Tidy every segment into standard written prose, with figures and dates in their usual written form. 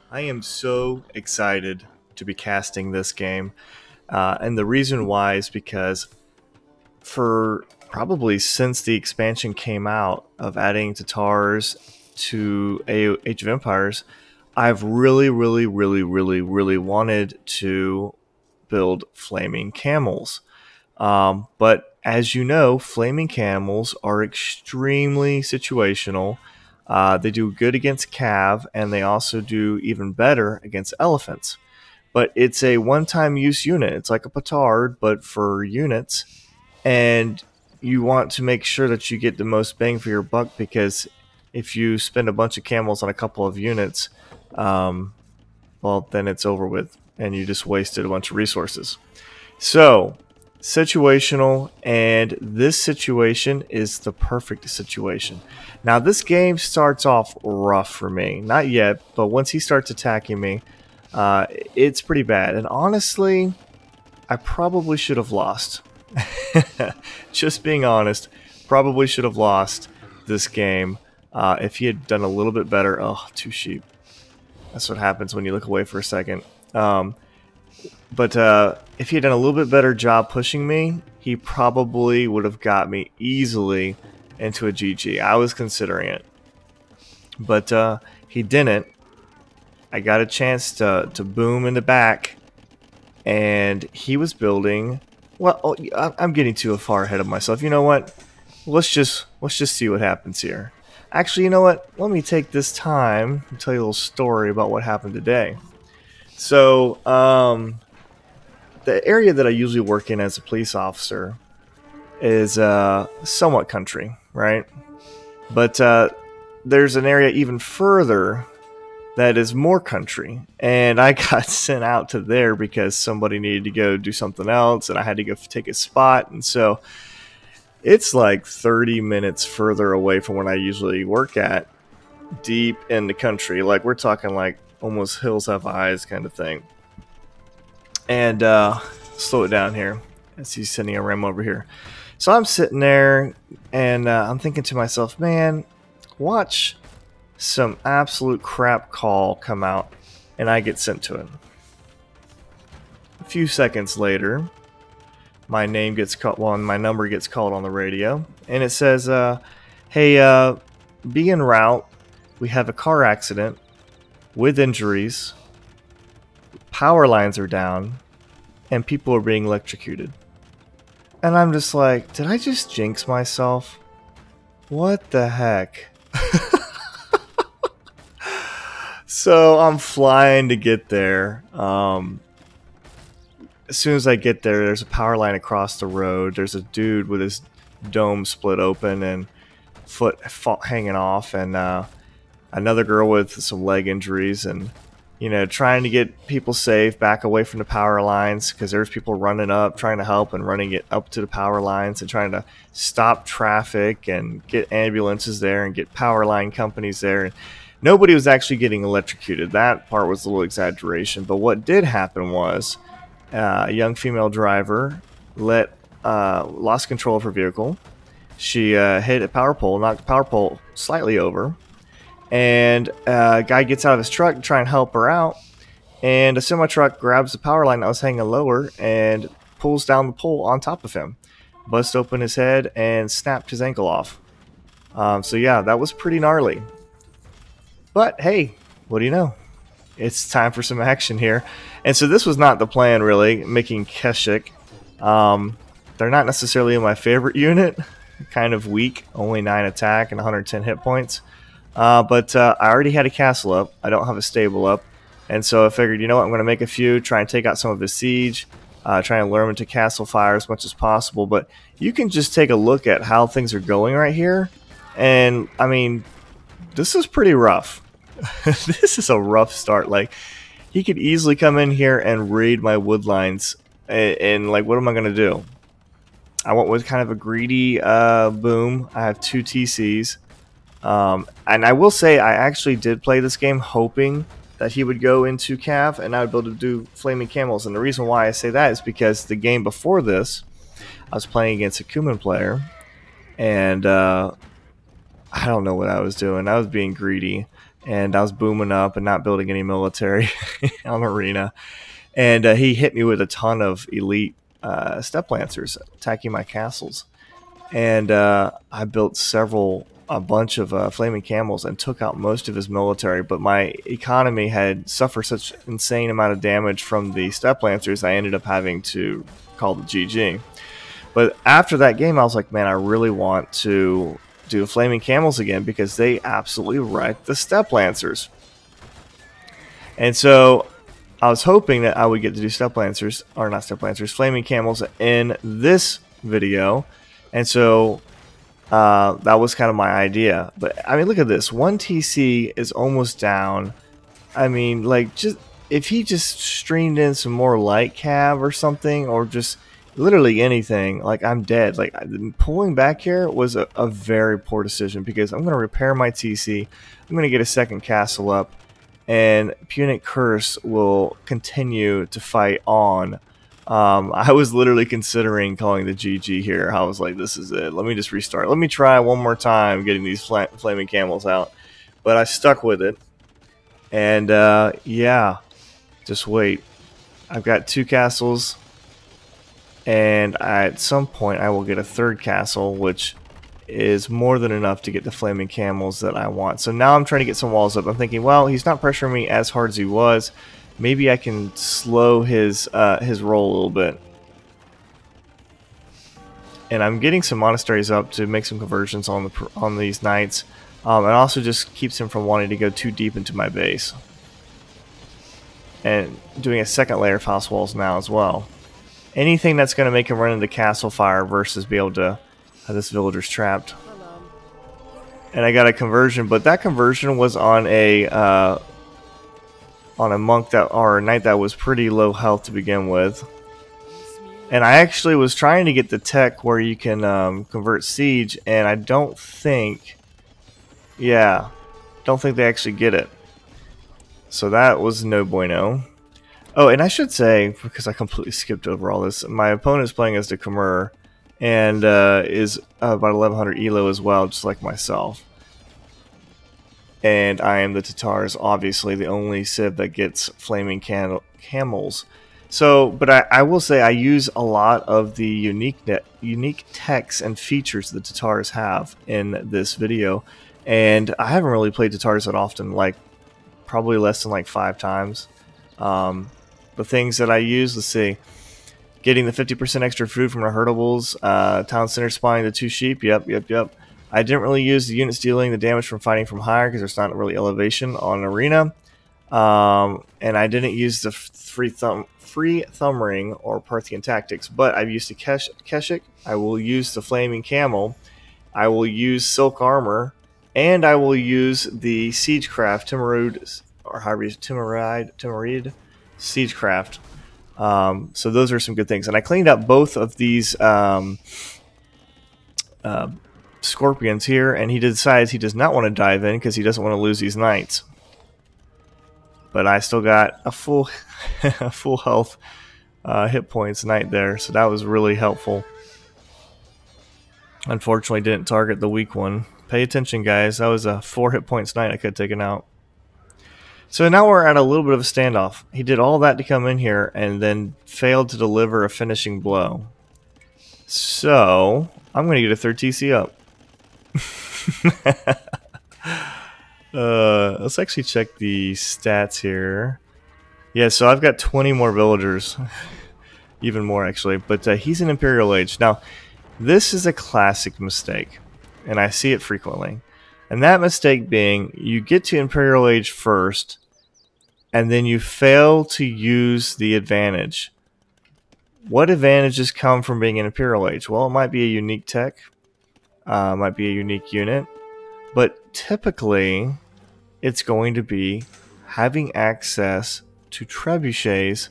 I am so excited to be casting this game. And the reason why is because for probably since the expansion came out of adding Tatars to Age of Empires, I've really wanted to build flaming camels. But as you know, flaming camels are extremely situational. They do good against cav, and they also do even better against elephants. But it's a one-time use unit. It's like a petard, but for units. And you want to make sure that you get the most bang for your buck, because if you spend a bunch of camels on a couple of units, well, then it's over with, and you just wasted a bunch of resources. So, situational, and this situation is the perfect situation. Now, this game starts off rough for me. Not yet, but once he starts attacking me, it's pretty bad. And honestly, I probably should have lost. Just being honest, probably should have lost this game if he had done a little bit better. Oh, two sheep. That's what happens when you look away for a second. But if he had done a little bit better job pushing me, he probably would have got me easily into a GG. I was considering it. But he didn't. I got a chance to boom in the back, and he was building. Well, I'm getting too far ahead of myself. You know what? Let's just see what happens here. Actually, you know what? Let me take this time and tell you a little story about what happened today. So, the area that I usually work in as a police officer is somewhat country, right? But there's an area even further that is more country, and I got sent out to there because somebody needed to go do something else, and I had to go take a spot, and so it's like 30 minutes further away from where I usually work at, deep in the country. Like, we're talking like almost hills have eyes kind of thing. And slow it down here as he's sending a ram over here. So I'm sitting there, and I'm thinking to myself, man, watch some absolute crap call come out, and I get sent to it. A few seconds later, my name gets called. Well, my number gets called on the radio, and it says, "Hey, be en route. We have a car accident with injuries. Power lines are down, and people are being electrocuted." And I'm just like, did I just jinx myself? What the heck? So I'm flying to get there. As soon as I get there, there's a power line across the road. There's a dude with his dome split open and foot hanging off, and another girl with some leg injuries, and trying to get people safe back away from the power lines, because there's people running up trying to help and running it up to the power lines and trying to stop traffic and get ambulances there and get power line companies there. And nobody was actually getting electrocuted. That part was a little exaggeration. But what did happen was a young female driver lost control of her vehicle. She hit a power pole, knocked the power pole slightly over. And a guy gets out of his truck to try and help her out, and a semi-truck grabs the power line that was hanging lower and pulls down the pole on top of him, busts open his head, and snapped his ankle off. So yeah, that was pretty gnarly. But hey, what do you know? It's time for some action here. And so this was not the plan, really, making Keshik. They're not necessarily my favorite unit. Kind of weak, only 9 attack and 110 hit points. But I already had a castle up. I don't have a stable up. And so I figured, you know what, I'm going to make a few, try and take out some of his siege, try and lure him into castle fire as much as possible. But you can just take a look at how things are going right here. And, I mean, this is pretty rough. This is a rough start. Like, he could easily come in here and raid my wood lines. And like, what am I going to do? I went with kind of a greedy boom. I have 2 TCs. And I will say, I actually did play this game hoping that he would go into Cav and I would be able to do Flaming Camels. And the reason why I say that is because the game before this, I was playing against a Khmer player, and I don't know what I was doing. I was being greedy, and I was booming up and not building any military on Arena. And he hit me with a ton of elite step lancers attacking my castles. And I built a bunch of flaming camels and took out most of his military. But my economy had suffered such insane amount of damage from the step lancers, I ended up having to call the GG. But after that game, I was like, man, I really want to do the flaming camels again because they absolutely wrecked the step lancers. And so I was hoping that I would get to do step lancers, or not step lancers, flaming camels in this video. And so that was kind of my idea. But I mean, look at this. 1 TC is almost down. I mean, like, just if he just streamed in some more light cab or something, or just literally anything, like, I'm dead. Like, pulling back here was a very poor decision because I'm going to repair my TC. I'm going to get a second castle up, and Punic Curse will continue to fight on. I was literally considering calling the GG here. I was like, this is it. Let me just restart. Let me try one more time getting these flaming camels out. But I stuck with it. And, yeah, just wait. I've got 2 castles. And at some point, I will get a 3rd castle, which is more than enough to get the flaming camels that I want. So now I'm trying to get some walls up. I'm thinking, well, he's not pressuring me as hard as he was. Maybe I can slow his roll a little bit. And I'm getting some monasteries up to make some conversions on these knights. It also just keeps him from wanting to go too deep into my base. And doing a 2nd layer of house walls now as well. Anything that's going to make him run into castle fire versus be able to have this villager's trapped. And I got a conversion, but that conversion was on a monk that, or a knight that was pretty low health to begin with. And I actually was trying to get the tech where you can convert siege, and I don't think, yeah, don't think they actually get it. So that was no bueno. Oh, and I should say, because I completely skipped over all this, my opponent is playing as the Khmer, and is about 1100 elo as well, just like myself. And I am the Tatars, obviously the only Civ that gets flaming camels. So, but I will say I use a lot of the unique techs and features the Tatars have in this video, and I haven't really played Tatars that often, like probably less than like 5 times. The things that I use, let's see, getting the 50% extra food from the herdables, town center spawning the 2 sheep, yep. I didn't really use the units dealing the damage from fighting from higher because there's not really elevation on Arena. And I didn't use the free thumb ring or Parthian tactics, but I've used the Keshik. I will use the flaming camel. I will use silk armor, and I will use the siegecraft Timurid, or however you Timurid siegecraft. So those are some good things, and I cleaned up both of these scorpions here, and he decides he does not want to dive in because he doesn't want to lose these knights. But I still got a full full health hit points knight there, so that was really helpful. Unfortunately, didn't target the weak one. Pay attention, guys. That was a 4 hit points knight I could have taken out. So now we're at a little bit of a standoff. He did all that to come in here and then failed to deliver a finishing blow. So I'm going to get a 3rd TC up. Let's actually check the stats here. Yeah, so I've got 20 more villagers. Even more, actually. But he's in Imperial Age. Now, this is a classic mistake, and I see it frequently. And that mistake being, you get to Imperial Age first, and then you fail to use the advantage. What advantages come from being in Imperial Age? Well, it might be a unique tech, might be a unique unit, but typically it's going to be having access to trebuchets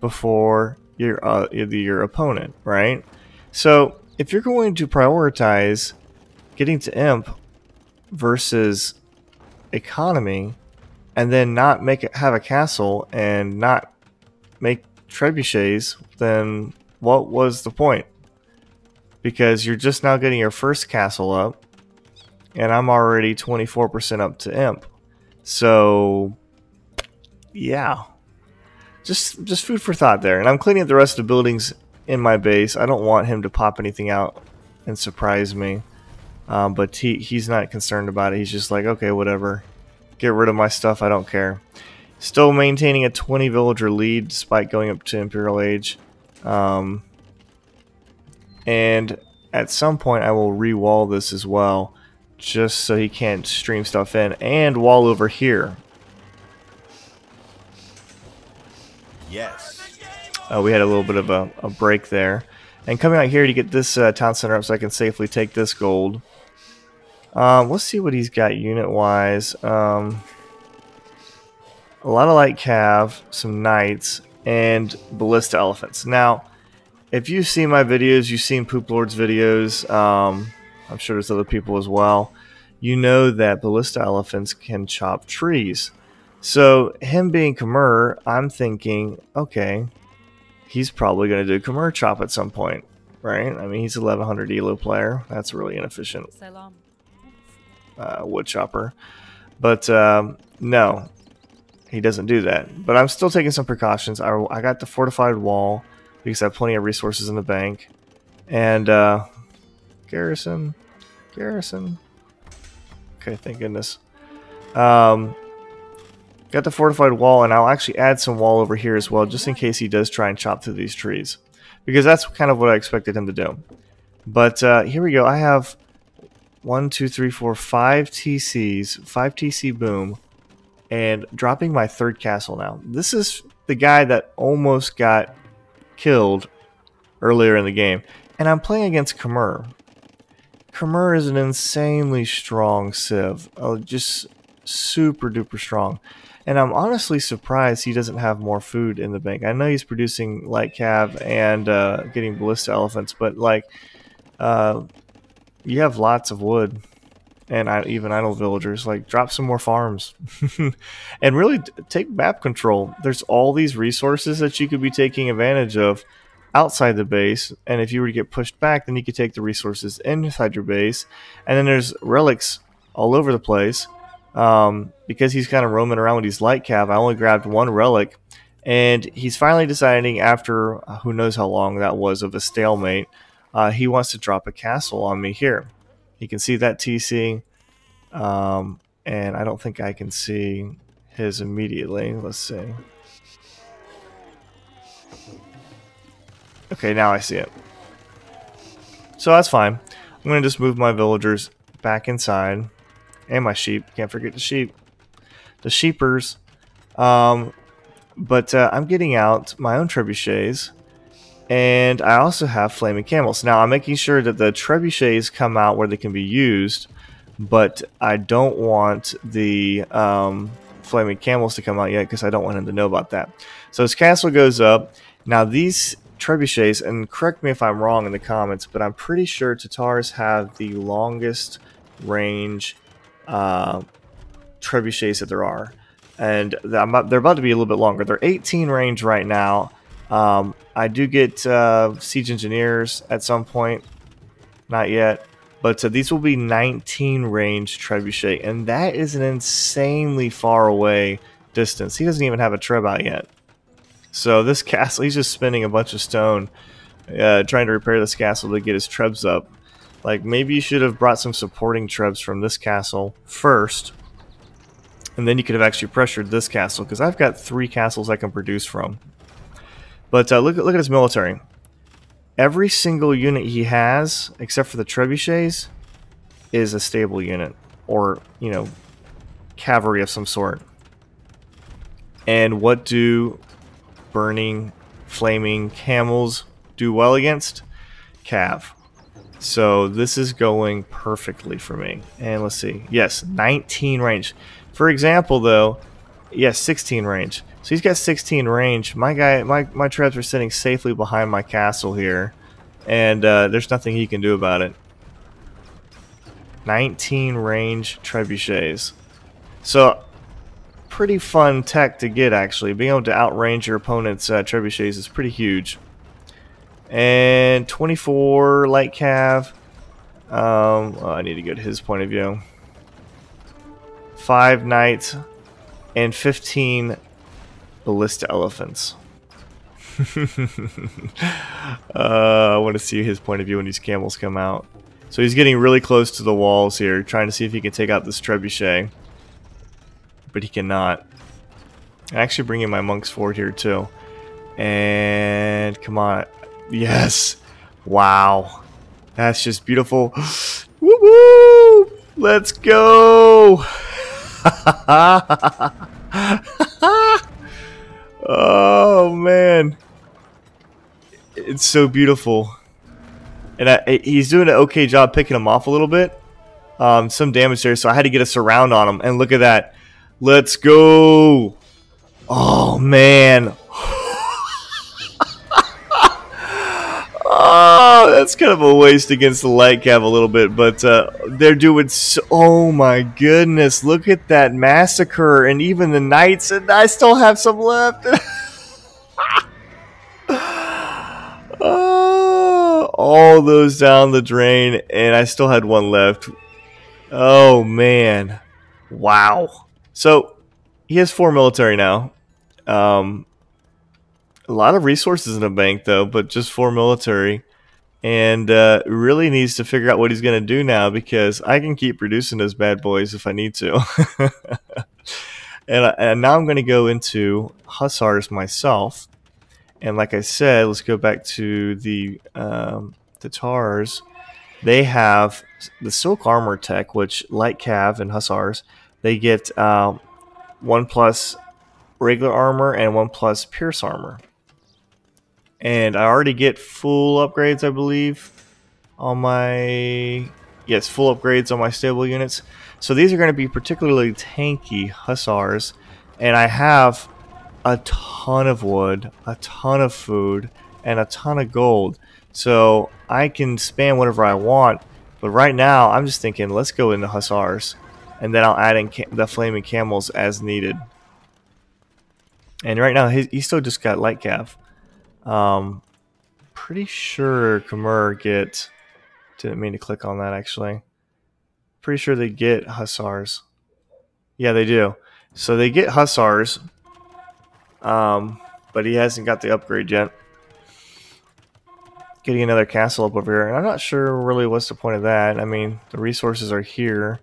before your opponent, right? So if you're going to prioritize getting to Imp versus economy, and then not have a castle and not make trebuchets, then what was the point? Because you're just now getting your first castle up, and I'm already 24% up to Imp. So yeah, just food for thought there. And I'm cleaning up the rest of the buildings in my base. I don't want him to pop anything out and surprise me. But he's not concerned about it. He's just like, okay, whatever. Get rid of my stuff. I don't care. Still maintaining a 20 villager lead despite going up to Imperial Age. And at some point I will re-wall this as well, just so he can't stream stuff in. And wall over here. Yes. We had a little bit of a break there. And coming out here to get this town center up so I can safely take this gold. Let's see what he's got unit-wise. A lot of light cav, some knights, and ballista elephants. Now, if you've seen my videos, you've seen Poop Lord's videos, I'm sure there's other people as well, you know that ballista elephants can chop trees. So, him being Khmer, I'm thinking, okay, he's probably going to do Khmer chop at some point, right? I mean, he's 1100 elo player. That's really inefficient. Wood chopper. But, no. He doesn't do that. But I'm still taking some precautions. I got the fortified wall because I have plenty of resources in the bank. And garrison. Okay, thank goodness. Got the fortified wall, and I'll actually add some wall over here as well, just in case he does try and chop through these trees. Because that's kind of what I expected him to do. But here we go. I have 1, 2, 3, 4, 5 TCs, 5 TC boom. And dropping my third castle now. This is the guy that almost got killed earlier in the game. And I'm playing against Khmer. Khmer is an insanely strong civ. Just super duper strong. And I'm honestly surprised he doesn't have more food in the bank. I know he's producing light cav and getting ballista elephants. But like, you have lots of wood. And even idle villagers, like, drop some more farms. And really take map control. There's all these resources that you could be taking advantage of outside the base, and if you were to get pushed back, then you could take the resources inside your base. And then there's relics all over the place. Because he's kind of roaming around with these light cav, I only grabbed one relic, and he's finally deciding, after who knows how long that was of a stalemate, he wants to drop a castle on me here. You can see that TC, and I don't think I can see his immediately. Let's see. Okay, now I see it. So that's fine. I'm going to just move my villagers back inside, and my sheep. Can't forget the sheep. The sheepers. But I'm getting out my own trebuchets. And I also have flaming camels. Now I'm making sure that the trebuchets come out where they can be used, but I don't want the flaming camels to come out yet because I don't want him to know about that. So his castle goes up. Now these trebuchets, and correct me if I'm wrong in the comments, but I'm pretty sure Tatars have the longest range trebuchets that there are. And they're about to be a little bit longer. They're 18 range right now. I do get siege engineers at some point, not yet, but these will be 19 range trebuchet, and that is an insanely far away distance. He doesn't even have a treb out yet. So this castle, he's just spending a bunch of stone trying to repair this castle to get his trebs up. Like, maybe you should have brought some supporting trebs from this castle first, and then you could have actually pressured this castle, because I've got 3 castles I can produce from. But look at his military. Every single unit he has, except for the trebuchets, is a stable unit, or, you know, cavalry of some sort. And what do burning, flaming camels do well against? Cav. So this is going perfectly for me. And let's see. Yes, 19 range. For example, though, yes, 16 range. So he's got 16 range. My trebs are sitting safely behind my castle here, and there's nothing he can do about it. 19 range trebuchets. So pretty fun tech to get, actually. Being able to outrange your opponent's trebuchets is pretty huge. And 24 light cav. I need to go to his point of view. 5 knights. and 15 ballista elephants. I want to see his point of view when these camels come out. So he's getting really close to the walls here, trying to see if he can take out this trebuchet. But he cannot. I'm actually bringing my monks forward here too. And come on. Yes! Wow. That's just beautiful. Woo woo! Let's go! Oh man. It's so beautiful. And he's doing an okay job picking him off a little bit. Some damage there, so I had to get a surround on him. And look at that. Let's go. Oh, man. Oh, that's kind of a waste against the light cav a little bit. But they're doing so... Oh, my goodness. Look at that massacre. And even the knights. And I still have some left. All those down the drain, and I still had one left. Oh man, wow. So he has 4 military now. A lot of resources in the bank though, but just 4 military, and really needs to figure out what he's going to do now, because I can keep producing those bad boys if I need to. And now I'm going to go into hussars myself. And like I said, let's go back to the Tatars. They have the silk armor tech, which light cav and hussars, they get 1+ regular armor and 1+ pierce armor. And I already get full upgrades, I believe, on my... Yes, full upgrades on my stable units. So these are going to be particularly tanky hussars. And I have a ton of wood, a ton of food, and a ton of gold. So I can spam whatever I want. But right now, I'm just thinking, let's go into hussars. And then I'll add in the flaming camels as needed. And right now, he still just got light cav. Pretty sure Khmer get... Didn't mean to click on that, actually. Pretty sure they get hussars. Yeah, they do. So they get hussars. But he hasn't got the upgrade yet. Getting another castle up over here, and I'm not sure really what's the point of that. I mean, the resources are here.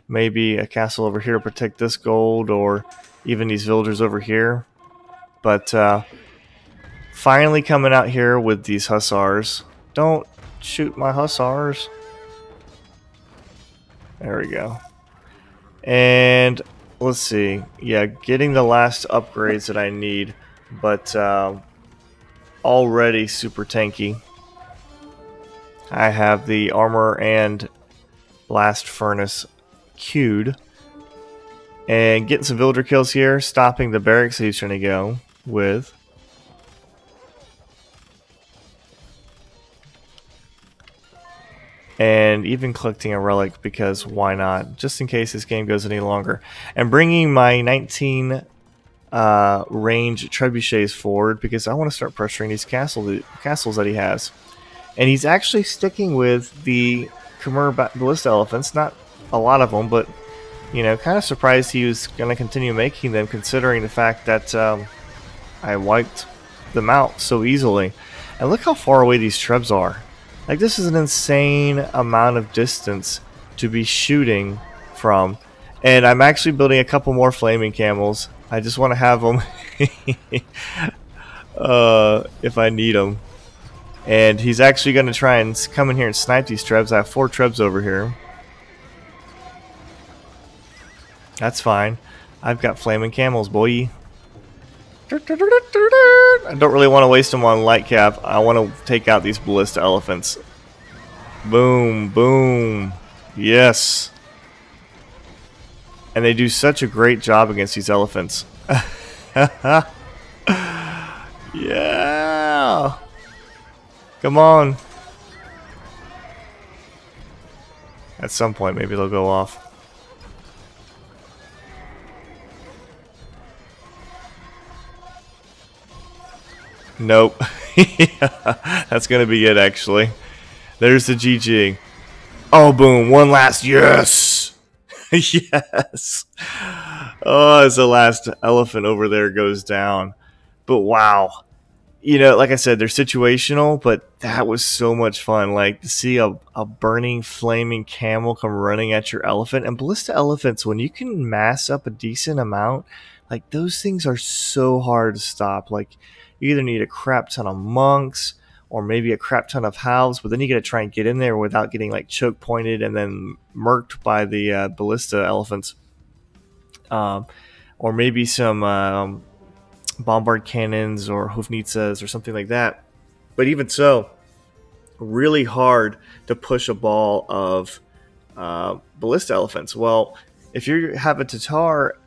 Maybe a castle over here to protect this gold, or even these villagers over here. But finally coming out here with these hussars. Don't shoot my hussars. There we go. And let's see. Yeah, getting the last upgrades that I need, but already super tanky. I have the armor and blast furnace queued. And getting some villager kills here, stopping the barracks he's trying to go with. And even collecting a relic, because why not? Just in case this game goes any longer. And bringing my 19 range trebuchets forward, because I want to start pressuring these castles that he has. And he's actually sticking with the Khmer ballista elephants. Not a lot of them, but, you know, kind of surprised he was going to continue making them, considering the fact that I wiped them out so easily. And look how far away these trebs are. Like, this is an insane amount of distance to be shooting from. And I'm actually building a couple more flaming camels. I just want to have them if I need them. And he's actually going to try and come in here and snipe these trebs. I have 4 trebs over here. That's fine. I've got flaming camels, boy. I don't really want to waste them on light cap. I want to take out these ballista elephants. Boom, boom. Yes. And they do such a great job against these elephants. Yeah. Come on. At some point, maybe they'll go off. Nope. Yeah, that's going to be it, actually. There's the GG. Oh, boom. One last. Yes. Yes. Oh, as the last elephant over there goes down. But wow. You know, like I said, they're situational, but that was so much fun. Like to see a burning, flaming camel come running at your elephant. And ballista elephants, when you can mass up a decent amount, like those things are so hard to stop. Like you either need a crap ton of monks or maybe a crap ton of halves, but then you got to try and get in there without getting like choke pointed and then murked by the ballista elephants. Um, or maybe some bombard cannons or hoofnitzas or something like that. But even so, really hard to push a ball of ballista elephants. Well, if you have a Tatar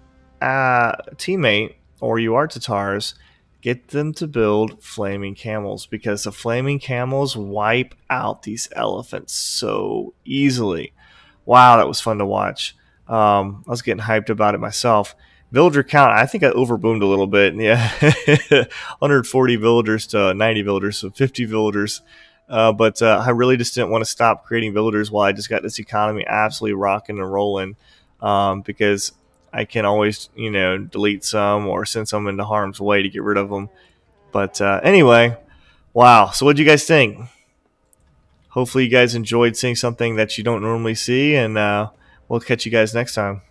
teammate or you are Tatars, get them to build flaming camels because the flaming camels wipe out these elephants so easily. Wow, that was fun to watch. I was getting hyped about it myself. Villager count, I think I overboomed a little bit. Yeah, 140 villagers to 90 villagers, so 50 villagers. But I really just didn't want to stop creating villagers while I just got this economy absolutely rocking and rolling, because I can always, you know, delete some or send some into harm's way to get rid of them. But anyway, wow. So what do you guys think? Hopefully you guys enjoyed seeing something that you don't normally see, and we'll catch you guys next time.